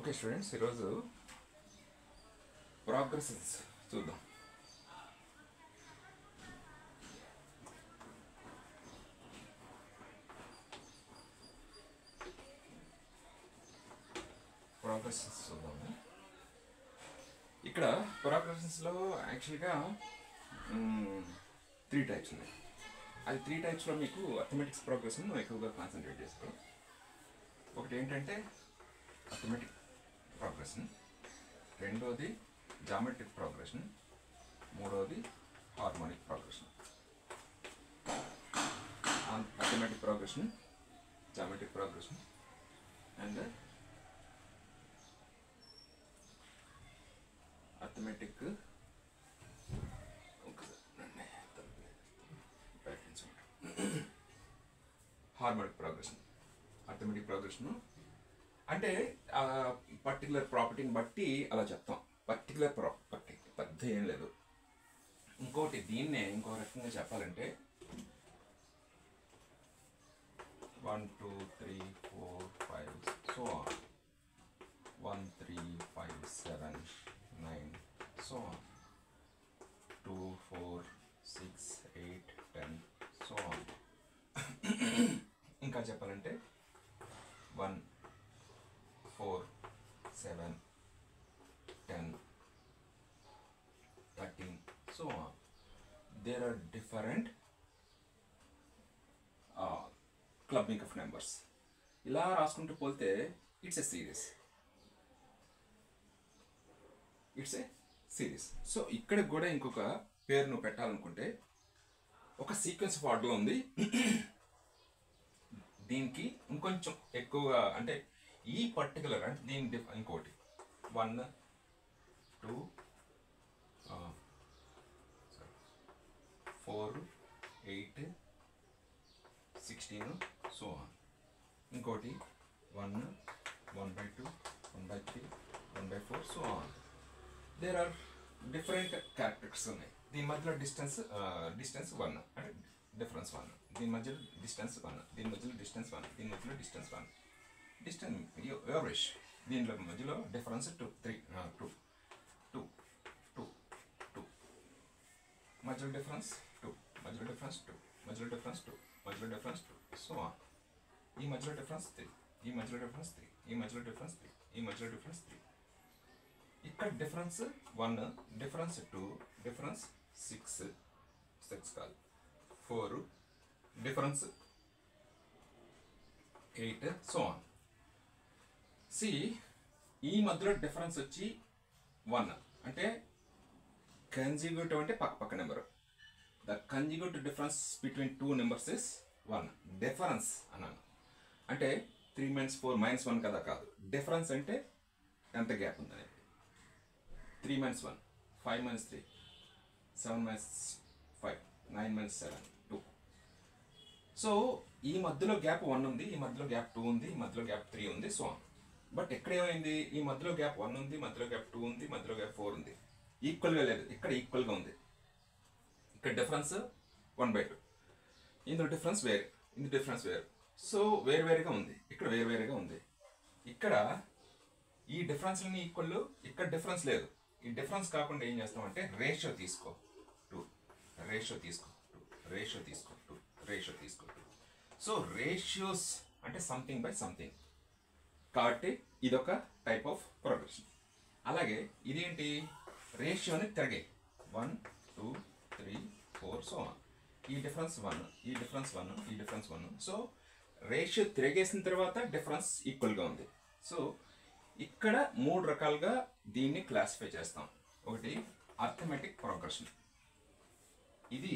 Okay students, ఈరోజు progresses చూద్దాం. Progresses చూద్దాము. ఇక్కడ ప్రోగ్రెసెస్లో యాక్చువల్గా 3 టైప్స్ ఉన్నాయి. అది 3 టైప్స్లో మీకు అథమెటిక్స్ ప్రోగ్రెస్ను ఎక్కువగా కాన్సన్ట్రేట్ చేస్తారు. ఒకటి ఏంటంటే అథమెటిక్ ప్రోగ్రెషన్, రెండోది జామెట్రిక్ ప్రోగ్రెషన్, మూడోది harmonic progression. Arithmetic progression, geometric progression and arithmetic harmonic progression. Arithmetic progression అంటే పర్టికులర్ ప్రాపర్టీని బట్టి అలా చెప్తాం. పర్టికులర్ ప్రాపర్టీ పెద్ద ఏం లేదు. ఇంకోటి దీన్నే ఇంకో రకంగా చెప్పాలంటే 1 2 3 4 5 సో 1 3 5 7 9 సో 2 4 6 8 10 సో ఇంకా చెప్పాలంటే 1 4 7 10 13 so on. There are different clubbing of numbers. ఇలా రాసుకుంటూ పోతే ఇట్స్ ఎ సిరీస్. సో ఇక్కడ కూడా ఇంకొక పేరు నువ్వు పెట్టాలనుకుంటే ఒక సీక్వెన్స్ ఆఫ్ ఆర్డర్లో ఉంది. దీనికి ఇంకొంచెం ఎక్కువగా అంటే ఈ పర్టికులర్ అంటే దీని ఇంకోటి 1 2 4 8 16 సో ఇంకోటి 1 1/2 1/3 1/4 so there are different characters ఉన్నాయి. దీని మధ్యలో డిస్టెన్స్ 1 అంటే డిఫరెన్స్ 1, దీని మధ్యలో డిస్టెన్స్ 1, దీని మధ్యలో డిస్టెన్స్ 1, దీని మధ్యలో డిస్టెన్స్ 1, డిస్టెన్స్ యావరేజ్, దీనిలో మధ్యలో డిఫరెన్స్ 2 మధ్యలో డిఫరెన్స్ 2, మధ్యలో డిఫరెన్స్ 2, మధ్యలో డిఫరెన్స్ 2, మధ్యలో డిఫరెన్స్ 2 సో ఈ మధ్యలో డిఫరెన్స్ 3, ఈ మధ్యలో డిఫరెన్స్ 3, ఈ మధ్యలో డిఫరెన్స్ 3, ఈ మధ్యలో డిఫరెన్స్ 3. ఇక్కడ డిఫరెన్స్ 1, డిఫరెన్స్ 2, డిఫరెన్స్ 6 కాదు 4, డిఫరెన్స్ 8 సో ఆన్. సి ఈ మధ్యలో డిఫరెన్స్ వచ్చి 1 అంటే కన్జిగ్యూటివ్ అంటే పక్క number. The consecutive difference between 2 numbers is 1. Difference అన్నాను అంటే 3 - 4 -1 కదా కాదు. డిఫరెన్స్ అంటే ఎంత గ్యాప్ ఉందనేది. 3 - 1 5 - 3 7 - 5 9 - 7 2. సో ఈ మధ్యలో గ్యాప్ 1 ఉంది, ఈ మధ్యలో గ్యాప్ 2 ఉంది, ఈ మధ్యలో గ్యాప్ 3 ఉంది సో ఆన్. బట్ ఎక్కడ ఏమైంది, ఈ మధ్యలో గ్యాప్ 1 ఉంది, మధ్యలో గ్యాప్ 2 ఉంది, మధ్యలో గ్యాప్ 4 ఉంది. ఈక్వల్గా లేదు, ఇక్కడ ఈక్వల్గా ఉంది. ఇక్కడ డిఫరెన్స్ 1/2, ఇందులో డిఫరెన్స్ వేరు, ఇందులో డిఫరెన్స్ వేరు. సో వేరువేరుగా ఉంది, ఇక్కడ వేరువేరుగా ఉంది. ఇక్కడ ఈ డిఫరెన్స్ని ఈక్వల్, ఇక్కడ డిఫరెన్స్ లేదు. ఈ డిఫరెన్స్ కాకుండా ఏం చేస్తామంటే రేషియో తీసుకో 2, రేషియో తీసుకో 2, రేషియో తీసుకో 2, రేషియో తీసుకో 2. సో రేషియోస్ అంటే సంథింగ్ బై సంథింగ్ కాబట్టి ఇదొక టైప్ ఆఫ్ ప్రోగ్రెషన్. అలాగే ఇదేంటి, రేషియోని తిరగే 1 2 3 4 సో ఈ డిఫరెన్స్ 1, ఈ డిఫరెన్స్ 1, ఈ డిఫరెన్స్ 1. సో రేషియో తిరిగేసిన తర్వాత డిఫరెన్స్ ఈక్వల్గా ఉంది. సో ఇక్కడ 3 రకాలుగా దీన్ని క్లాసిఫై చేస్తాం. ఒకటి అర్థమెటిక్ ప్రోగ్రెషన్, ఇది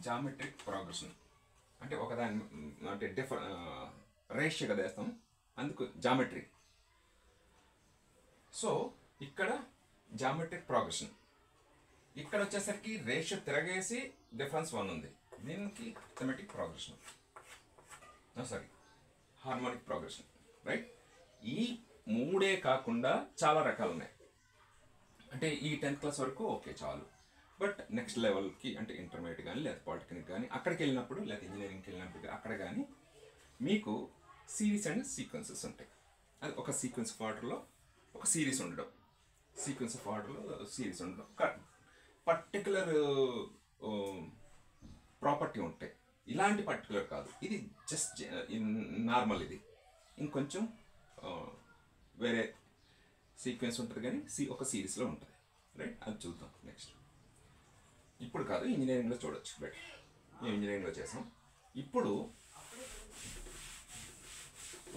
జామెట్రిక్ ప్రోగ్రెషన్ అంటే ఒకదాని అంటే రేషియోగా వేస్తాం అందుకు జామెట్రీ. సో ఇక్కడ జామెట్రిక్ ప్రోగ్రెషన్, ఇక్కడ వచ్చేసరికి రేషియో తిరగేసి డిఫరెన్స్ 1 ఉంది, దీనికి arithmetic progression sorry harmonic progression right. ఈ 3 కాకుండా చాలా రకాలు ఉన్నాయి. అంటే ఈ 10th క్లాస్ వరకు ఓకే చాలు. బట్ నెక్స్ట్ లెవెల్కి అంటే ఇంటర్మీడియట్ కానీ లేదా పాలిటెక్నిక్ కానీ అక్కడికి వెళ్ళినప్పుడు లేదా ఇంజనీరింగ్కి వెళ్ళినప్పుడు అక్కడ కానీ మీకు సిరీస్ అండ్ సీక్వెన్సెస్ ఉంటాయి. అది ఒక సీక్వెన్స్ ఆర్డర్లో ఒక సిరీస్ ఉండడం, సీక్వెన్స్ ఆఫ్ ఆర్డర్లో సిరీస్ ఉండడం, పర్టికులర్ ప్రాపర్టీ ఉంటాయి. ఇలాంటి పర్టికులర్ కాదు, ఇది జస్ట్ నార్మల్. ఇది ఇంకొంచెం వేరే సీక్వెన్స్ ఉంటుంది కానీ ఒక సిరీస్లో ఉంటుంది, రైట్? అది చూద్దాం నెక్స్ట్. ఇప్పుడు కాదు, ఇంజనీరింగ్లో చూడొచ్చు బెటర్. మేము ఇంజనీరింగ్లో చేసాం. ఇప్పుడు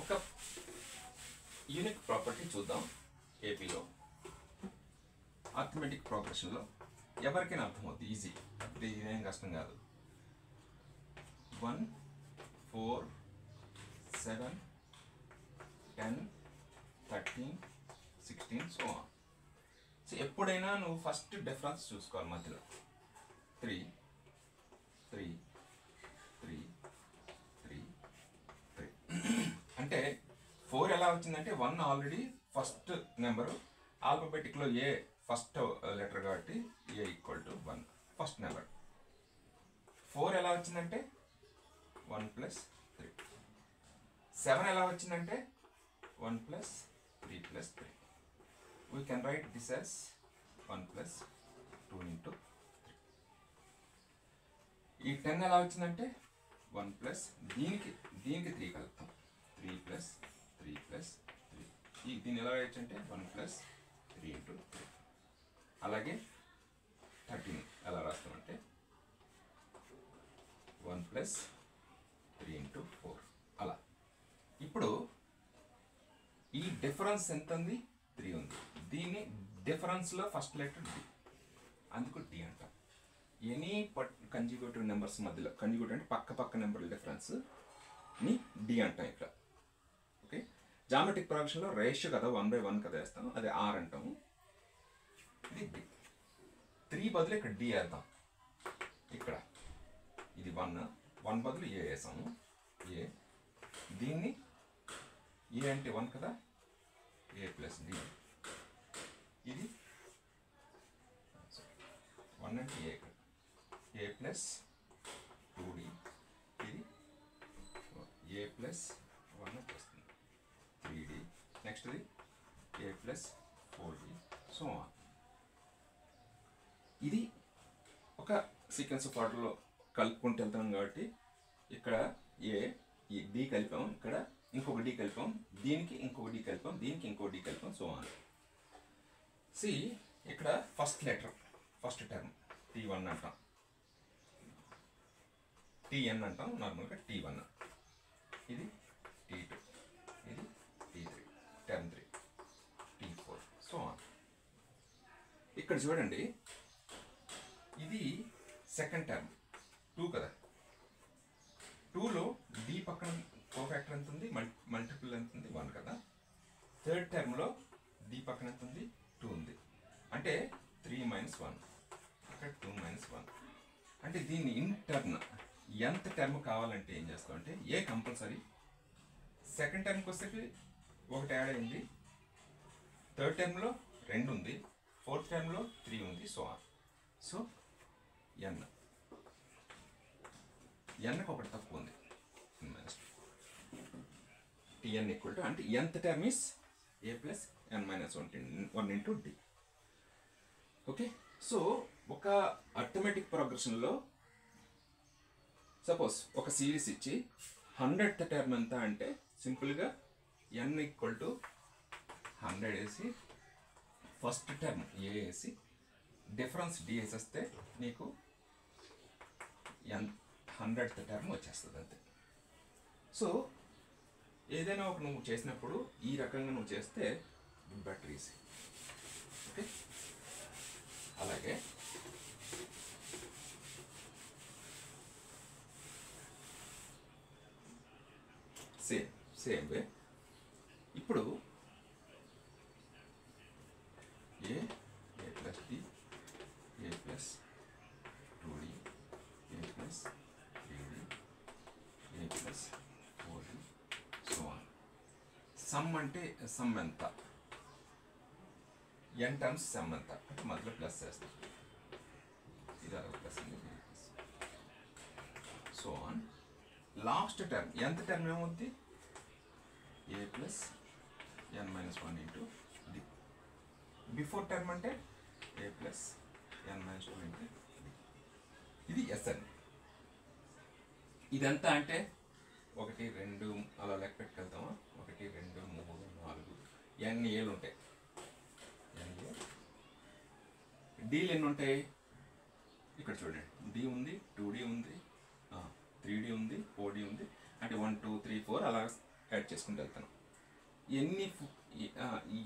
ఒక యూనిక్ ప్రాపర్టీ చూద్దాం. ఏపీలో అర్థమెటిక్ ప్రోగ్రెషన్లో ఎవరికైనా అర్థమవుతుంది, ఈజీ, ఇది ఏం కష్టం కాదు. 1 4 7 10 13 16 సో ఆన్. సో ఎప్పుడైనా నువ్వు ఫస్ట్ డిఫరెన్స్ చూసుకోవాలి మధ్యలో. 3 3 3 3 3 అంటే 4 ఎలా వచ్చిందంటే 1 ఆల్రెడీ ఫస్ట్ నెంబరు, ఆల్ఫాబెటిక్లో ఏ ఫస్ట్ లెటర్ కాబట్టి ఏ ఈక్వల్ టు 1 ఫస్ట్ నెంబర్. 4 ఎలా వచ్చిందంటే 1 + 3. 7 ఎలా వచ్చిందంటే 1 + 3 + 3. We can write this as 1 + 2 × 3. ఈ 10 ఎలా వచ్చిందంటే 1 + దీనికి 3 కలుపుతాం, 3 + 3 + 3. దీన్ని ఎలా రాయొచ్చు అంటే 1 + 3 × 3. అలాగే 13 ఎలా రాస్తామంటే 1 + 3 × 4 అలా. ఇప్పుడు ఈ డిఫరెన్స్ ఎంత ఉంది? 3 ఉంది. దీన్ని డిఫరెన్స్లో ఫస్ట్ లెటర్ డి, అందుకు డి అంటాం. ఎనీ కంజుగేటివ్ నెంబర్స్ మధ్యలో, కంజుగేటివ్ అంటే పక్క నెంబర్ల డిఫరెన్స్ని డి అంటాం ఇక్కడ. ఓకే, జామెట్రిక్ ప్రోగ్రెషన్లో రేషియో కదా 1/1 కదా వేస్తాం, అది ఆర్ అంటాము. ఇది డి. 3 బదులు ఇక్కడ డి వేద్దాం. ఇక్కడ ఇది 1 బదులు ఏ వేసాము, ఏ. దీన్ని ఏ అంటే 1 కదా, ఏ + డి. ఇది 1 అంటే ఏ, ఏ + 2d. ఇది ఏ + 1 వస్తుంది 3d. నెక్స్ట్ది ఏ + 4d సో ఆన్. ఇది ఒక సీక్వెన్స్ ఆఫ్ ఆర్డర్లో కలుపుకుంటూ వెళ్తాం కాబట్టి ఇక్కడ ఈ డి కలిపాం, ఇక్కడ ఇంకొక డి కలిపాం, దీనికి ఇంకొక డి కలిపాం, దీనికి ఇంకొక డి కలిపాం సో ఆన్. సి ఇక్కడ first letter, first term T1 అంటాం, TN అంటాం నార్మల్గా T1. ఇది T2, ఇది T3, term 3, T4 so on. ఇక్కడ చూడండి, ఇది సెకండ్ టర్మ్ 2 కదా. 2లో డి పక్కన కోఫాక్టర్ ఎంత ఉంది, మల్టిపుల్ ఎంత ఉంది, 1 కదా. థర్డ్ టర్మ్లో డి పక్కన ఎంత ఉంది, 2 ఉంది. అంటే 3 - 1, ఇక్కడ 2 - 1. అంటే దీన్ని ఇంటర్న్ ఎంత టర్మ్ కావాలంటే ఏం చేస్తాం అంటే ఏ కంపల్సరీ. సెకండ్ టర్మ్కి వస్తే 1 యాడ్ అయింది, థర్డ్ టర్మ్లో 2 ఉంది, ఫోర్త్ టర్మ్లో 3 ఉంది సో ఆన్. సో ఎన్కి ఒకటి తక్కువ ఉంది, Tn ఈక్వల్ టు అంటే nth term is a + n - 1 × d. Okay, so ఒక అర్థమెటిక్ ప్రోగ్రెషన్లో సపోజ్ ఒక సిరీస్ ఇచ్చి 100th టర్మ్ ఎంత అంటే సింపుల్గా n = 100 వేసి ఫస్ట్ టర్మ్ ఏ వేసి డిఫరెన్స్ డి వేసేస్తే నీకు 100th టర్మ్ వచ్చేస్తుంది అంతే. సో ఏదైనా ఒక నువ్వు చేసినప్పుడు ఈ రకంగా నువ్వు చేస్తే బెటర్ ఈజీ. ఓకే, అలాగే సేమ్ వే ఇప్పుడు ఏ + d, A + 2d, A + 3d, A + 4d so on. Some అంటే సమ్ ఎంత, n టర్మ్స్ సమ్ ఎంత అంటే మధ్యలో ప్లస్ చేస్తాం, ఇది అలా plus so on. Last term nth term ఏమవుద్ది, a + n - 1 × d. Before term అంటే ఏ ప్లస్ ఎన్ మైనస్ 2 అంటే ఇది ఎస్ఎన్. ఇదంతా అంటే 1 2 అలా లెక్క పెట్టుకెళ్తామా, 1 2 3 4 ఎన్ని ఏళ్ళు ఉంటాయి, డీలు ఎన్ని ఉంటాయి ఇక్కడ చూడండి. డి ఉంది, 2D ఉంది, 3D ఉంది, 4D ఉంది, అంటే 1 2 3 4 అలా యాడ్ చేసుకుంటూ వెళ్తాను. ఎన్ని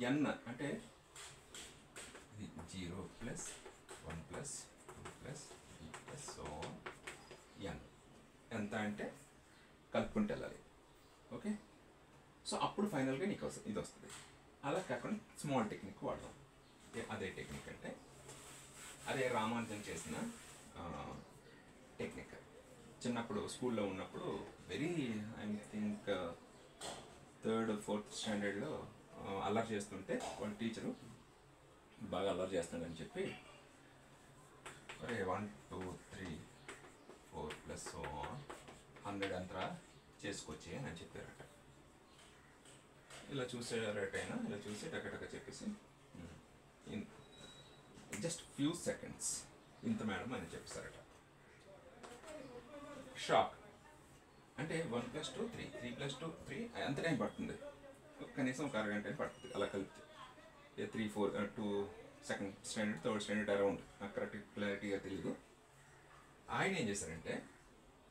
ఎన్ అంటే ఇది 0 plus 1 plus 2 plus 3 plus so n ఎంత అంటే కలుపుకుంటూ వెళ్ళాలి. ఓకే, సో అప్పుడు ఫైనల్గా నీకు ఇది వస్తుంది. అలా కాకుండా స్మాల్ టెక్నిక్ వాడదాం. అదే టెక్నిక్ అంటే అదే రామానుజన్ చేసిన టెక్నిక్. చిన్నప్పుడు స్కూల్లో ఉన్నప్పుడు very I think 3rd 4th స్టాండర్డ్లో అల్లరి చేస్తుంటే వాళ్ళ టీచరు బాగా అల్లరి చేస్తున్నాడని చెప్పి 1 2 3 4 ప్లస్ 100 అంతా చేసుకొచ్చి అని చెప్పారట. ఇలా చూసారట అయినా ఇలా చూసి టకటక చెప్పేసి జస్ట్ ఫ్యూ సెకండ్స్ ఇంత మేడం అని చెప్పేశారట. షాక్ అంటే 1 + 2 3 3 + 2 3 ఎంత టైం పడుతుంది, కనీసం ఒక అరగంట టైం పడుతుంది అలా కలిపితే. 3 4 2 2nd standard 3rd standard around, నాకు కరెక్ట్ క్లారిటీగా తెలియదు. ఆయన ఏం చేశారంటే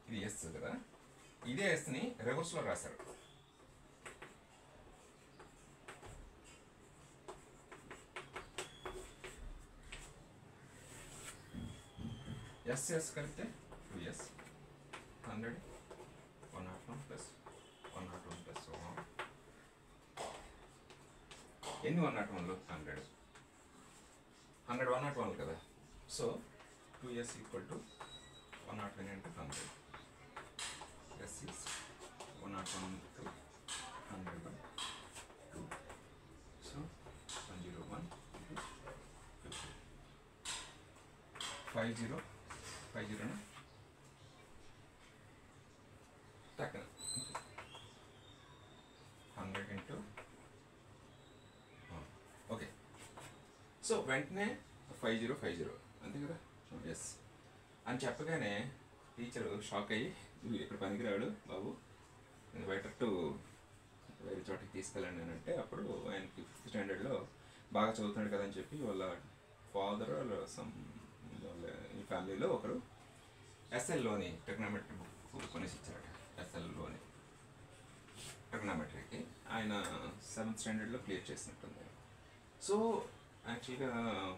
ఇది ఎస్ కదా, ఇదే ఎస్ని రివర్స్లో రాశారు. ఎస్ కలిపితే 2s 100 101 ప్లస్ 101 ప్లస్ ఎన్ని 101లో 100 101 కదా. So 2s equal to 101 into 100. S is 101 into 100 by 2. So 101 into 50. 50 na second 100 into okay. So వెంటనే 50 అంతే కదా. ఎస్ అని చెప్పగానే టీచరు షాక్ అయ్యి నువ్వు ఇక్కడ పనికిరాడు బాబు, నేను బయట వేరే చోటకి తీసుకెళ్ళండి అని అంటే, అప్పుడు ఆయన 5th స్టాండర్డ్లో బాగా చదువుతున్నాడు కదా అని చెప్పి వాళ్ళ ఫాదర్ సమ్ ఈ ఫ్యామిలీలో ఒకరు ఎస్ఎల్లోని ట్రిగ్నామెట్రీ బుక్ కొనేసి ఇచ్చారట. ఎస్ఎల్లోని ట్రిగ్నామెట్రీకి ఆయన 7th స్టాండర్డ్లో క్లియర్ చేసినట్టుంది. సో యాక్చువల్గా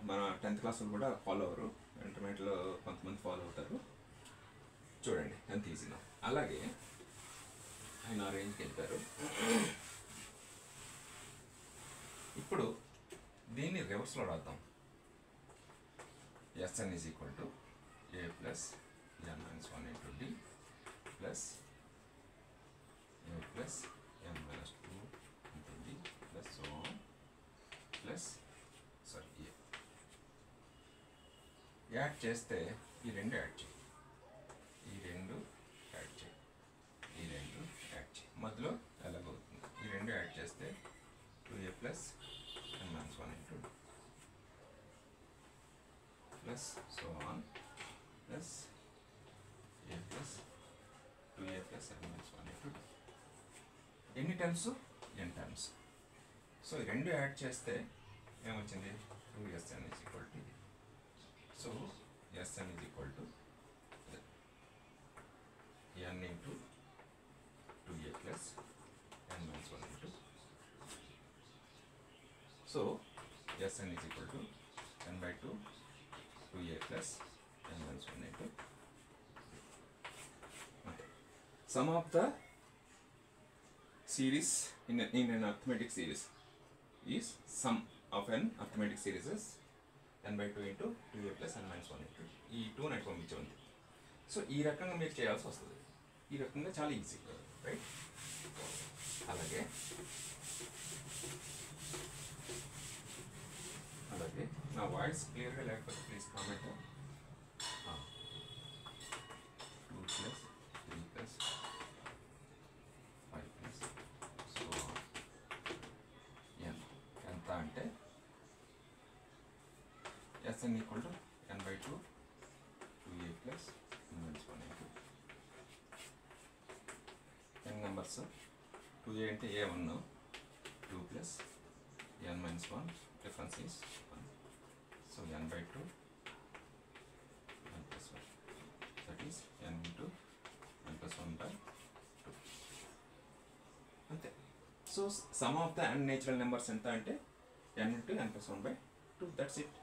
మన 10th క్లాస్లో కూడా ఫాలో అవ్వరు, ఇంటర్మీడియట్లో కొంతమంది ఫాలో అవుతారు. చూడండి ఎంత ఈజీగా. అలాగే ఆయన ఆ రేంజ్కి వెళ్ళిపోయారు. ఇప్పుడు దీన్ని రివర్స్లో రాద్దాం. Sn is equal to a plus n minus 1 into d plus a plus n minus 2 into d plus so on plus sorry a. Add చేస్తే ఈ రెండు యాడ్ చేయి, ఈ రెండు యాడ్ చేయి, ఈ రెండు యాడ్ చేయి, మధ్యలో ఎలాగవుతుంది. ఈ రెండు యాడ్ చేస్తే 2a plus n minus 1 into d plus so on plus a plus 2a plus n minus 1 into d. ఎన్ని టర్మ్స్? n terms. సో ఈ రెండు యాడ్ చేస్తే ఏమొచ్చింది? 2sn is equal to ఇది. So sn is equal to n into 2a plus n minus 1 into. So sn is equal to n by 2 2a plus n minus 1 into. Okay. Sum of the series in an arithmetic series is sum of an arithmetic series is n by 2 into 2a plus n minus 1 into. ఈ 2 నాకు పంపించండి. So ఈ రకంగా మీరు చేయాల్సి వస్తుంది. ఈ రకంగా చాలా ఈజీ, రైట్? అలాగే నా వాయిస్ క్లియర్గా లేకపోతే please comment. 2 plus 3 plus 5 plus so n ఎంత అంటే n equal to n by 2 2a plus n minus 1 into n numbers 2a అంటే a1 2 plus n minus 1 difference is 1 so n by 2 n plus 1 that is n into n plus 1 by 2 అంతే. So some of the n natural numbers ఎంత అంటే n into n plus 1 by 2 that's it.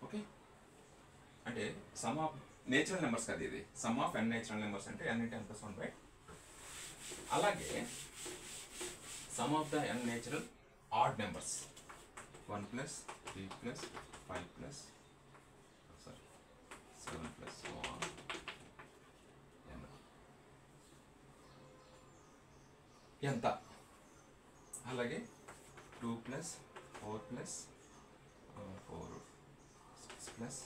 Okay, అంటే some of natural numbers కదా ఇది, some of n natural numbers అంటే n into n plus 1 by 2. అలాగే some of the n natural odd numbers 1 plus 3 plus 5 plus 7 plus so on n ఎంత, అలాగే 2 plus 4 plus 4 6 plus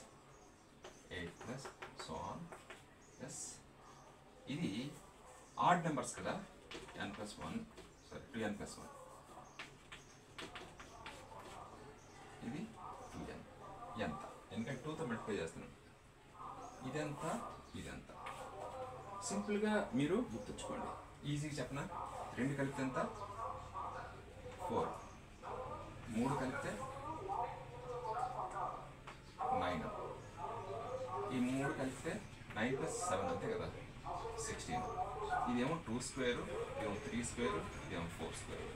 8 plus so on plus ఇది odd numbers కదా n plus 1 sorry 2n plus 1 ఇది 2n ఎంత, ఎందుకంటే 2తో multiply చేస్తున్నాం. ఇదంతా ఇదంతా సింపుల్గా మీరు గుర్తుంచుకోండి, ఈజీగా చెప్పనా. 2 కలిపితే ఎంత 4, 3 కలిపితే 9, ఈ 3 కలిపితే 9 plus 7 అంతే కదా 16. ఇదేమో 2 స్క్వేర్, ఇదేమో 3 స్క్వేర్, ఇదేమో 4 స్క్వేర్,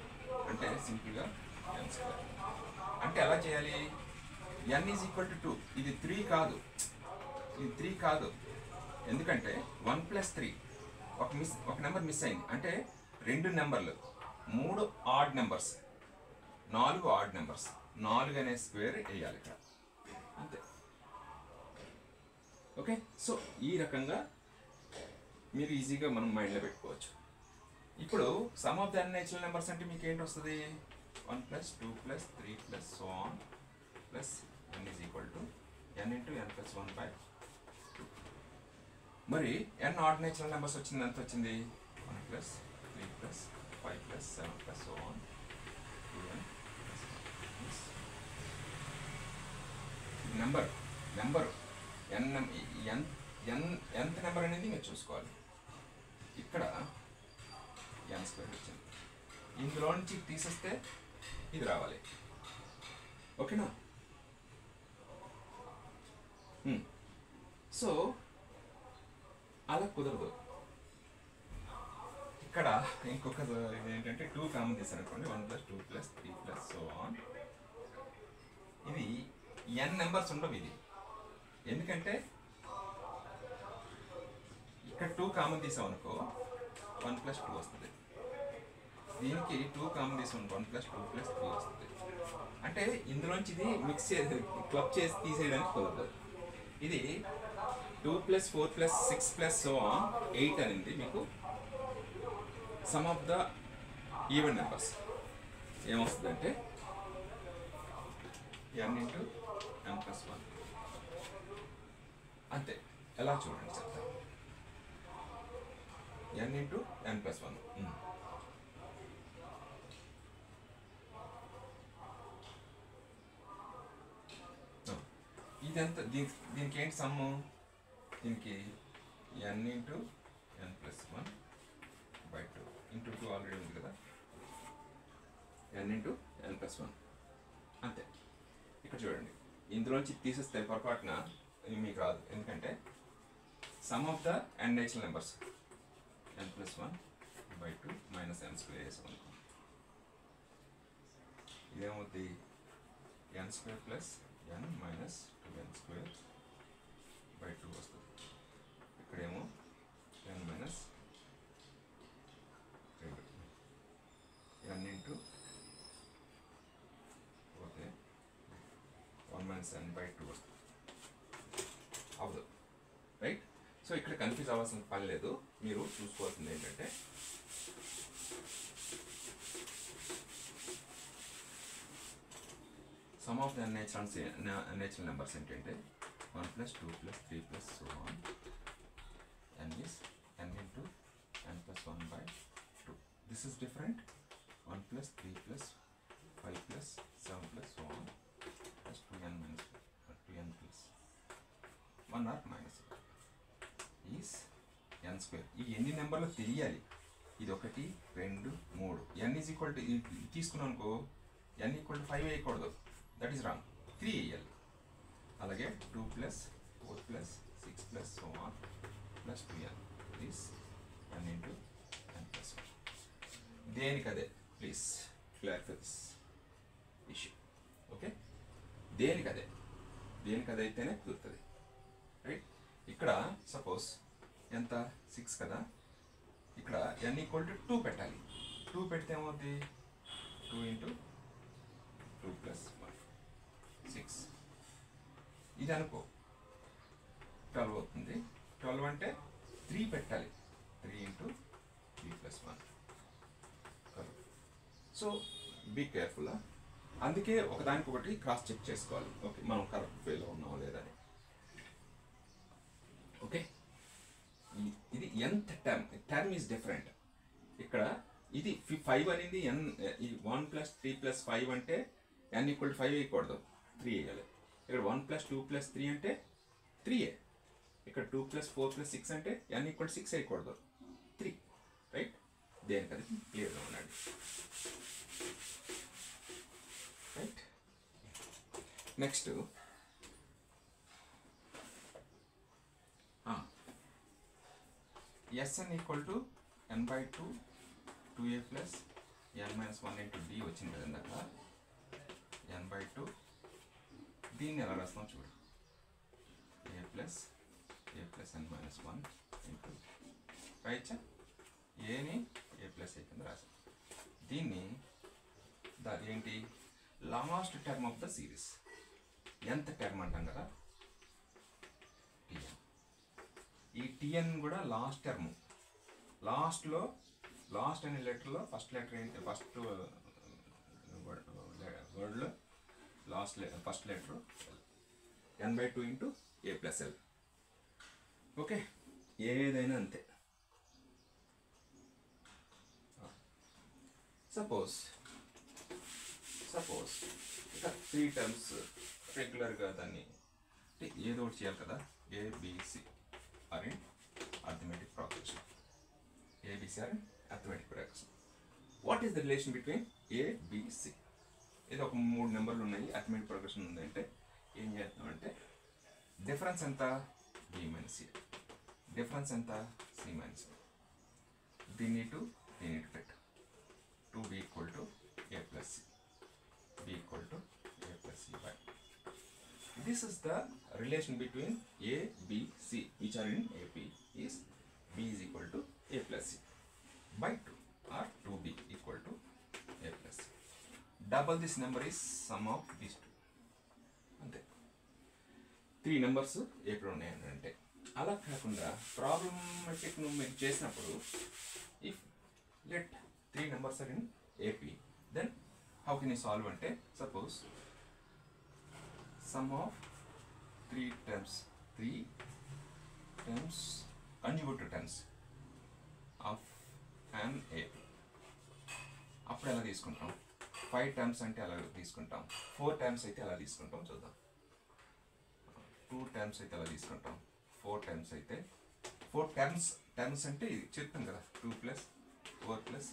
అంటే సింపుల్గా n స్క్వేర్. అంటే ఎలా చేయాలి, n ఈజ్ ఈక్వల్ టు 2, ఇది 3 కాదు, ఇది 3 కాదు, ఎందుకంటే 1 plus 3 ఒక నెంబర్ మిస్ అయింది, అంటే 2 నెంబర్లు 3 ఆడ్ నెంబర్స్ 4 ఆడ్ నెంబర్స్ 4 అనే స్క్వేర్ వేయాలి ఇక్కడ అంతే. ఓకే, సో ఈ రకంగా మీరు ఈజీగా మనం మైండ్లో పెట్టుకోవచ్చు. ఇప్పుడు some of the n natural numbers అంటే మీకు ఏంటి వస్తుంది, 1 plus 2 plus 3 plus so on plus n is equal to n into n plus 1 by 2. మరి n ఆడ్ నేచురల్ నెంబర్స్ వచ్చింది, ఎంత వచ్చింది 1 plus 3 plus 5 plus 7 plus so on 2n plus number nth number అనేది మీరు చూసుకోవాలి. ఇక్కడ n స్క్వేర్ వచ్చింది, ఇందులో నుంచి తీసేస్తే ఇది రావాలి. ఓకేనా, సో అలా కుదరదు. ఇక్కడ ఇంకొక ఏంటంటే 2 common తీసారనుకోండి, 1 plus 2 plus 3 plus so on. ఇది n నెంబర్స్ ఉండవు ఇది, ఎందుకంటే ఇక్కడ 2 కామన్ తీసామనుకో 1 plus 2 వస్తుంది, దీనికి 2 కామన్ తీసామనుకో 1 plus 2 plus 3 వస్తుంది. అంటే ఇందులోంచి ఇది మిక్స్ చేసి క్లబ్ చేసి తీసేయడానికి కుదరదు. ఇది 2 plus 4 plus 6 plus so on 8 అనేది మీకు sum of the even numbers ఏమొస్తుందంటే n into n plus 1 అంతే. ఎలా చూడండి చెప్తాను, n into n plus 1. ఇదంతా దీనికి ఏంటి సమ్ము, దీనికి n into n plus 1 by 2 into 2 already ఉంది కదా, n into n plus 1 అంతే. ఇక్కడ చూడండి, ఇందులోంచి తీసేస్తే పొరపాటున మీకు రాదు, ఎందుకంటే some of the n natural numbers n plus 1 by 2 minus n square వేసాం అనుకో, ఇదేమవుతుంది n square plus n minus 2n square by 2 వస్తుంది. ఇక్కడేమో n minus 2 n into okay 1 minus n by 2 వస్తుంది. అవదు, రైట్. సో ఇక్కడ కన్ఫ్యూజ్ అవ్వాల్సిన పని లేదు, మీరు చూసుకోవాల్సింది ఏంటంటే some of the natural numbers ఏంటంటే 1 plus 2 plus 3 plus so on n is n into n plus 1 by 2. This is different, 1 plus 3 plus 5 plus 7 plus so on plus 2n minus 2n 1 are minus is n square. ఈ ఎన్ని నెంబర్లు తెలియాలి. ఇది 1 2 3 n is equal to తీసుకున్నాం అనుకో n equal to 5 వేయకూడదు, that is wrong, 3 వేయాలి. అలాగే 2 + 4 + 6 + so on + 2n is n into n + 1. దేనికదే please clarify this issue. Okay, దేనికదే అయితేనే కుదురుతుంది, రైట్. ఇక్కడ సపోజ్ ఎంత 6 కదా, ఇక్కడ n ఈక్వల్ టు 2 పెట్టాలి. 2 పెడితే ఏమవుతుంది, 2 × 2 + 1 6. ఇది అనుకో 12 అవుతుంది. 12 అంటే 3 పెట్టాలి, 3 × 3 + 1. So be careful. అందుకే ఒకదానికొకటి క్రాస్ చెక్ చేసుకోవాలి. ఓకే, మనం కరెక్ట్ వేలో ఉన్నామో లేదని. ఓకే, ఇది nth టర్మ్ ఈజ్ డిఫరెంట్. ఇక్కడ ఇది 5 అనేది n, 1 + 3 + 5 అంటే n ఈక్వల్ టు 5 వేయకూడదు, 3 వేయాలి. ఇక్కడ 1 + 2 + 3 అంటే 3. ఇక్కడ 2 + 4 + 6 అంటే n ఈక్వల్ టు 6 వేయకూడదు, 3, రైట్. దేనికది క్లియర్గా ఉండండి, right. Next Sn equal to n/2 2a + n - 1 × d వచ్చింది కదా ఇందాక, n/2. దీన్ని ఎలా రాస్తాం చూడు, a + n - 1 × రైట్. ఏని a + a కింద రాసాం. దీన్ని ఏంటి, last term of the series, nth term అంటాం కదా, tn. ఈ tn కూడా లాస్ట్ టర్మ్. లాస్ట్ అనే లెటర్లో ఫస్ట్ లెటర్ ఏంటి, ఫస్ట్ వర్డ్లో first letter n/2 × a + l. Okay, ఏదైనా అంతే. సపోజ్ ఇక 3 టర్మ్స్ రెగ్యులర్గా దాన్ని ఏదో ఒకటి చేయాలి కదా. ABC are in arithmetic progression. ABC are in arithmetic progression. What is the relation between ABC? ఇది ఒక 3 నెంబర్లు ఉన్నాయి, అర్థమెటిక్ ప్రోగ్రెషన్ ఉందంటే ఏం చేస్తామంటే డిఫరెన్స్ ఎంత, B - C. డిఫరెన్స్ ఎంత, C - A. దీన్ని పెట్టు. 2B = a + c. B = a + c by. This is the relation between A, B, C, which are in AP, is B is equal to a + c by 2, or 2B equal to a + c. Double this number is sum of these two. అంతే. 3 numbers ఎక్కడ ఉన్నాయంటే, అలా కాకుండా problematic మీరు చేసినప్పుడు if let 3 numbers are in AP, then how can you solve అంటే, suppose sum of 3 terms conjugative terms of an AP. అప్పుడు ఎలా తీసుకుంటాం, 5 terms అంటే ఎలా తీసుకుంటాం, 4 terms అయితే ఎలా తీసుకుంటాం చూద్దాం. 2 terms అయితే ఎలా తీసుకుంటాం, 4 terms అయితే 4 terms అంటే ఇది చెప్తాం కదా, 2 + 4 +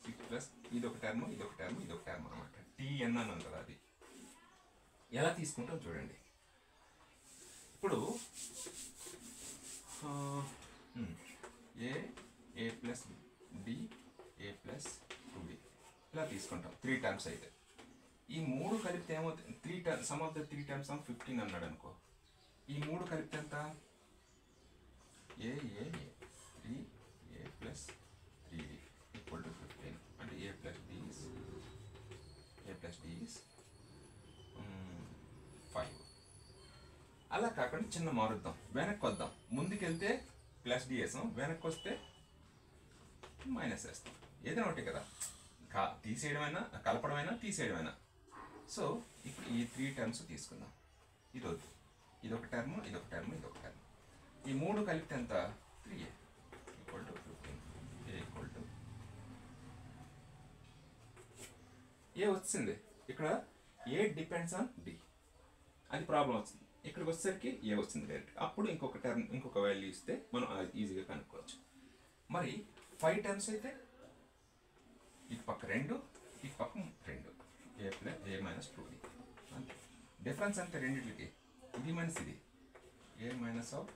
6 + ఇది ఒక టర్మ్, ఇది ఒక టర్మ్, ఇది ఒక టర్మ్ అనమాట. tn అన్నాను కదా, అది ఎలా తీసుకుంటాం చూడండి. ఇప్పుడు a + d, a + 2d ఇలా తీసుకుంటాం 3 టర్మ్స్ అయితే. ఈ 3 కలిపితే ఏమవుతుంది, సమ్ ఆఫ్ ద 3 టర్మ్స్ 15 అన్నాడు అనుకో. ఈ 3 కలిపితే ఎంత, a 3a + 3d equal to 15. అంటే a + d is 5. అలా కాకుండా చిన్న మారుద్దాం, వెనక్కి వద్దాం. ముందుకెళ్తే +d వేసాం, వెనక్కి వస్తే మైనస్ వేస్తాం. ఏదైనా ఒకటి కదా, తీసేయడమైనా కలపడమైనా తీసేయడమైనా. సో ఇప్పుడు ఈ 3 టర్మ్స్ తీసుకుందాం. ఇదొద్దు, ఇదొక టర్మ్, ఇదొక టర్మ్, ఇదొక టర్మ్. ఈ 3 కలిపితే ఎంత, 3a equal to 15. a equal to ఏ వచ్చింది ఇక్కడ, ఏ డిపెండ్స్ ఆన్ డి, అది ప్రాబ్లం వచ్చింది. ఇక్కడికి వచ్చేసరికి ఏ వచ్చింది డైరెక్ట్. అప్పుడు ఇంకొక వాల్యూ ఇస్తే మనం ఈజీగా కనుక్కోవచ్చు. మరి 5 టైమ్స్ అయితే ఇటు పక్క 2, ఇటు పక్క 2, a మైనస్ 2d అంతే. డిఫరెన్స్ అంటే రెండింటికి ఇది మైనస్ ఇది, a minus of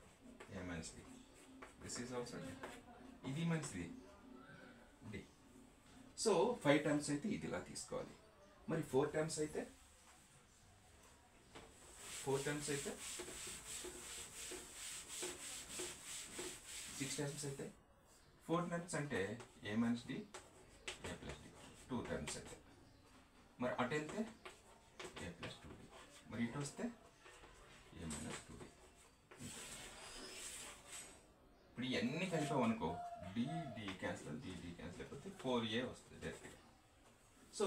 a minus d, this is also ఇది మైనస్ ఇది d. సో 5 టైమ్స్ అయితే ఇదిలా తీసుకోవాలి. మరి 4 టైమ్స్ అయితే 6 టైమ్స్ అయితే 4 టైమ్స్ అంటే a minus d, a plus d. 2 times అయితే మరి అటు వెళ్తే a ప్లస్ 2d, మరి ఇటు వస్తే a మైనస్ 2d. ఇప్పుడు ఇవన్నీ కలిపామనుకో d క్యాన్సిల్, d క్యాన్సిల్ అయిపోతే 4a వస్తుంది డైరెక్ట్గా. సో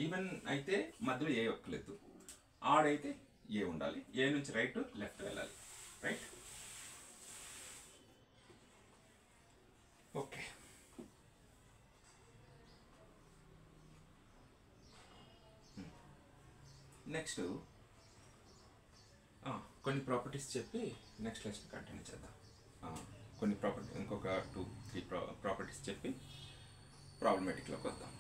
ఈవెన్ అయితే మధ్యలో ఏ ఒక్కలేదు, ఆడైతే ఏ ఉండాలి, ఏ నుంచి రైట్ లెఫ్ట్ వెళ్ళాలి, రైట్. ఓకే, నెక్స్ట్ కొన్ని ప్రాపర్టీస్ చెప్పి నెక్స్ట్ లెసన్ కంటిన్యూ చేద్దాం. ఇంకొక 2-3 ప్రాపర్టీస్ చెప్పి ప్రాబ్లమేటిక్లోకి వద్దాం.